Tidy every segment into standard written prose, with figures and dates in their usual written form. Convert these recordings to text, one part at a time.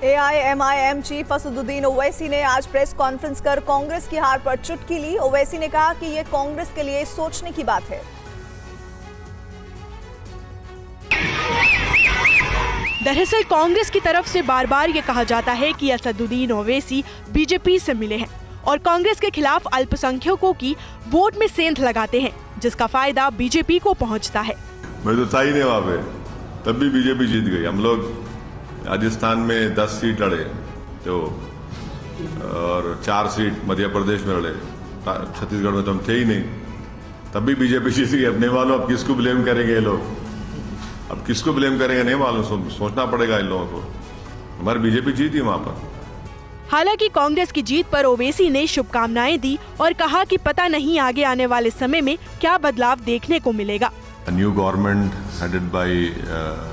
AIMIM chief Asaduddin Owaisi ने आज press conference कर कांग्रेस की हार पर चुटकी ली। ओवैसी ने कहा कि ये कांग्रेस के लिए सोचने की बात है। दरअसल कांग्रेस की तरफ से बार बार ये कहा जाता है कि असदुद्दीन ओवैसी बीजेपी से मिले हैं और कांग्रेस के खिलाफ अल्पसंख्यकों की वोट में सेंध लगाते हैं, जिसका फायदा बीजेपी को पहुंचता है। मैं तो था ही नहीं वहाँ पे, तब भी बीजेपी जीत गई। हम लोग राजस्थान में 10 सीट लड़े तो और 4 सीट मध्य प्रदेश में लड़े, छत्तीसगढ़ में तो हम थे ही नहीं, तब भी बीजेपी जीत गई। अब नहीं मालूम अब किसको ब्लेम करेंगे ये लोग, अब किसको ब्लेम करेंगे नहीं मालूम, सोचना पड़ेगा इन लोगों को। हमारी बीजेपी जीती वहां पर। हालांकि कांग्रेस की जीत पर ओवैसी ने शुभकामनाएं दी और कहा कि पता नहीं आगे आने वाले समय में क्या बदलाव देखने को मिलेगा। A new government headed by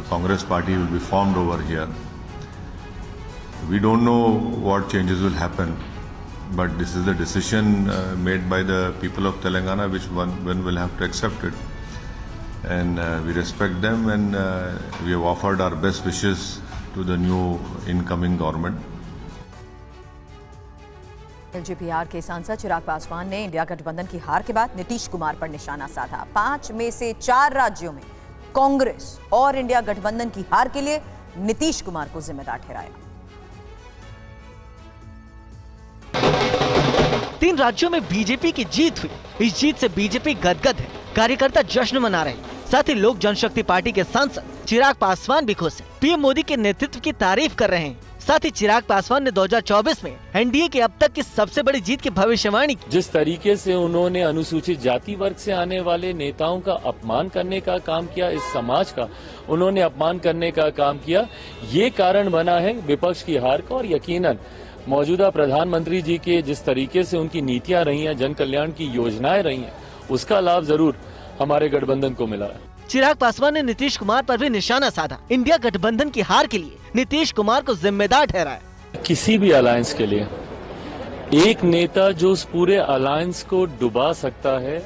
Congress party will be formed over here. We don't know what changes will happen, but this is the decision made by the people of Telangana, which one will have to accept it. And we respect them, and we have offered our best wishes to the new incoming government. LJPR के सांसद चिराग पासवान ने India गठबंधन की हार के बाद नीतीश कुमार पर निशाना साधा। 5 में से 4 राज्यों में कांग्रेस और इंडिया गठबंधन की हार के लिए नीतीश कुमार को जिम्मेदार ठहराया। 3 राज्यों में बीजेपी की जीत हुई। इस जीत से बीजेपी गदगद है, कार्यकर्ता जश्न मना रहे हैं। साथ ही लोक जनशक्ति पार्टी के सांसद चिराग पासवान भी खुश हैं। पीएम मोदी के नेतृत्व की तारीफ कर रहे हैं। साथ ही चिराग पासवान ने 2024 में एनडीए की अब तक की सबसे बड़ी जीत की भविष्यवाणी की। जिस तरीके से उन्होंने अनुसूचित जाति वर्ग से आने वाले नेताओं का अपमान करने का काम किया, इस समाज का उन्होंने अपमान करने का काम किया, ये कारण बना है विपक्ष की हार का। और यकीनन मौजूदा प्रधानमंत्री जी के जिस तरीके से उनकी नीतियां रही हैं, जन कल्याण की योजनाएं रही हैं, उसका लाभ जरूर हमारे गठबंधन को मिला है। चिराग पासवान ने नीतीश कुमार पर भी निशाना साधा। इंडिया गठबंधन की हार के लिए नीतीश कुमार को जिम्मेदार ठहराया। किसी भी अलायंस के लिए एक नेता जो उस पूरे अलायंस को डुबा सकता है,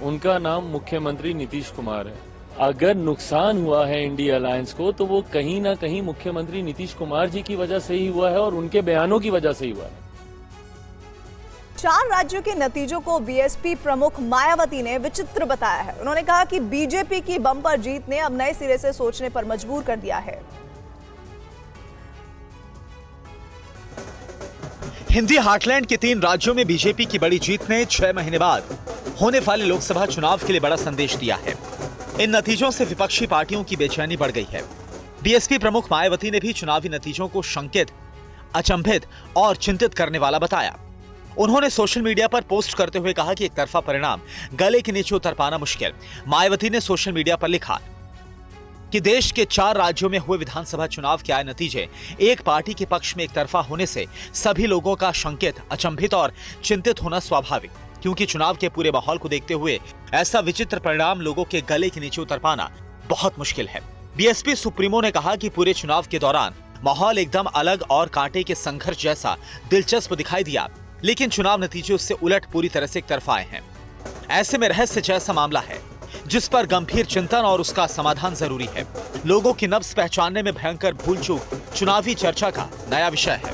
उनका नाम मुख्यमंत्री नीतीश कुमार है। अगर नुकसान हुआ है इंडिया अलायंस को, तो वो कहीं ना कहीं मुख्यमंत्री नीतीश कुमार जी की वजह से ही हुआ है और उनके बयानों की वजह से ही हुआ है। 4 राज्यों के नतीजों को बीएसपी प्रमुख मायावती ने विचित्र बताया है। उन्होंने कहा कि बीजेपी की बम्पर जीत ने अब नए सिरे से सोचने पर मजबूर कर दिया है। हिंदी हार्टलैंड के 3 राज्यों में बीजेपी की बड़ी जीत ने 6 महीने बाद होने वाले लोकसभा चुनाव के लिए बड़ा संदेश दिया है। इन नतीजों से विपक्षी पार्टियों की बेचैनी बढ़ गई है। बीएसपी प्रमुख मायावती ने भी चुनावी नतीजों को शंकित, अचंभित और चिंतित करने वाला बताया। उन्होंने सोशल मीडिया पर पोस्ट करते हुए कहा कि एक तरफा परिणाम गले के नीचे उतर पाना मुश्किल। मायावती ने सोशल मीडिया पर लिखा कि देश के 4 राज्यों में हुए विधानसभा चुनाव के आए नतीजे एक पार्टी के पक्ष में एक तरफा होने से सभी लोगों का शंकित, अचंभित और चिंतित होना स्वाभाविक, क्योंकि चुनाव के पूरे माहौल को देखते हुए ऐसा विचित्र परिणाम लोगों के गले के नीचे उतर पाना बहुत मुश्किल है। बीएसपी सुप्रीमो ने कहा कि पूरे चुनाव के दौरान माहौल एकदम अलग और कांटे के संघर्ष जैसा दिलचस्प दिखाई दिया, लेकिन चुनाव नतीजे उससे उलट पूरी तरह से एक तरफा आए हैं। ऐसे में रहस्य जैसा मामला है जिस पर गंभीर चिंतन और उसका समाधान जरूरी है। लोगों की नब्ज पहचानने में भयंकर भूल चूक चुनावी चर्चा का नया विषय है।